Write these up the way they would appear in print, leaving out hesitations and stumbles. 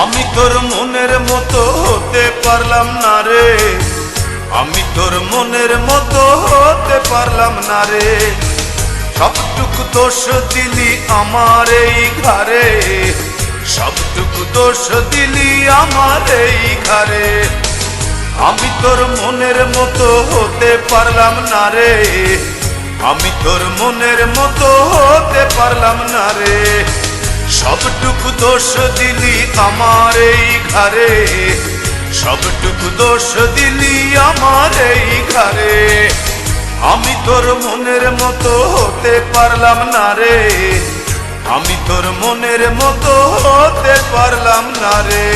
আমি তোর মনের মতো হতে পারলাম না রে, আমি তোর মনের মতো হতে পারলাম না রে। সবটুকু দোষ দিলি আমার এই ঘরে, সবটুকু দোষ দিলি আমার এই ঘরে। আমি তোর মনের মতো হতে পারলাম না রে, আমি তোর মনের মতো হতে পারলাম না রে। সবটুকু দোষ দিলি আমার এই ঘরে, সবটুকু দোষ দিলি আমার এই ঘরে। আমি তোর মনের মতো হতে পারলাম না রে, আমি তোর মনের মতো হতে পারলাম না রে।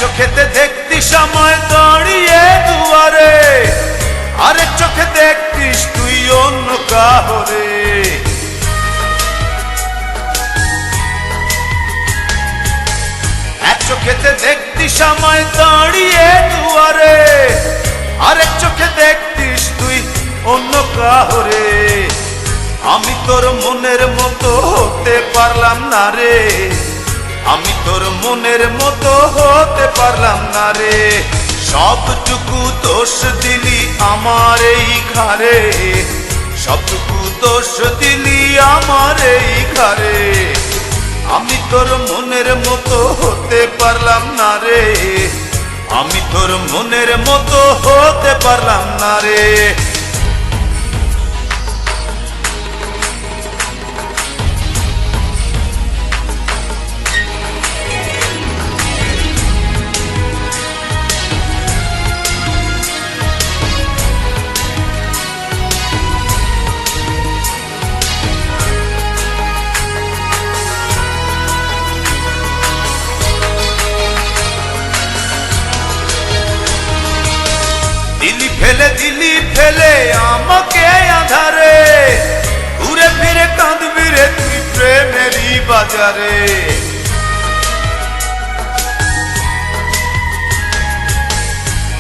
চোখেতে দেখতিস সময় দাঁড়িয়ে দুয়ারে, আরেক চোখে দেখতিস তুই অন্য কাহরে। এক চোখেতে দেখতিস সময় দাঁড়িয়ে দুয়ারে, আরেক চোখে দেখতিস তুই অন্য কাহরে। আমি তোর মনের মতো হতে পারলাম না রে, আমি তোর মনের মতো হতে পারলাম না রে। সবটুকু দোষ দিলি আমার এই ঘরে, সবটুকু দোষ দিলি আমার এই ঘরে। আমি তোর মনের মতো হতে পারলাম না রে, আমি তোর মনের মতো হতে পারলাম না রে। দিলি ফেলে আমাকে আধারে, ঘুরে ফিরে কাঁদবি রে তুই প্রেমেরই বাজারে।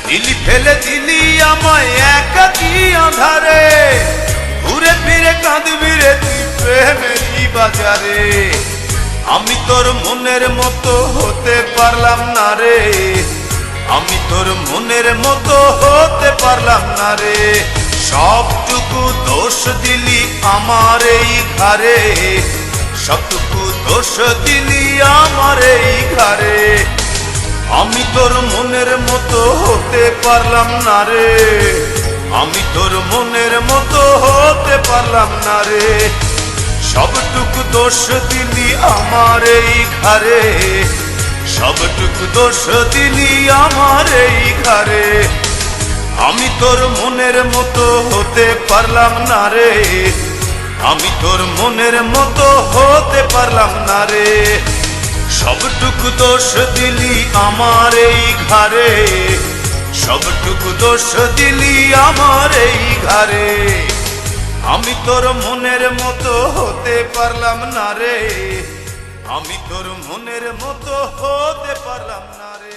দিলি ফেলে দিলি আমায় একাকী আধারে, ঘুরে ফিরে কাঁদবি রে তুই প্রেমেরই বাজারে। আমি তোর মনের মতো হতে পারলাম না রে, আমি তোর মনের মতো হতে পারলাম না রে। সবটুকু দোষ দিলি আমার এই ঘরে, সবটুকু দোষ দিলি আমার এই ঘরে। আমি তোর মনের মতো হতে পারলাম না রে, আমি তোর মনের মতো হতে পারলাম না রে। সবটুকু দোষ দিলি আমার এই ঘরে, সবটুকু দোষ দিলি আমার এই ঘরে। আমি তোর মনের মতো হতে পারলাম না রে, আমি তোর মনের মতো হতে পারলাম না রে। সবটুকু দোষ দিলি আমার এই ঘরে, সবটুকু দোষ দিলি আমার এই ঘরে। আমি তোর মনের মতো হতে পারলাম না রে, আমি তোর মনের মতো হতে পারলাম না রে।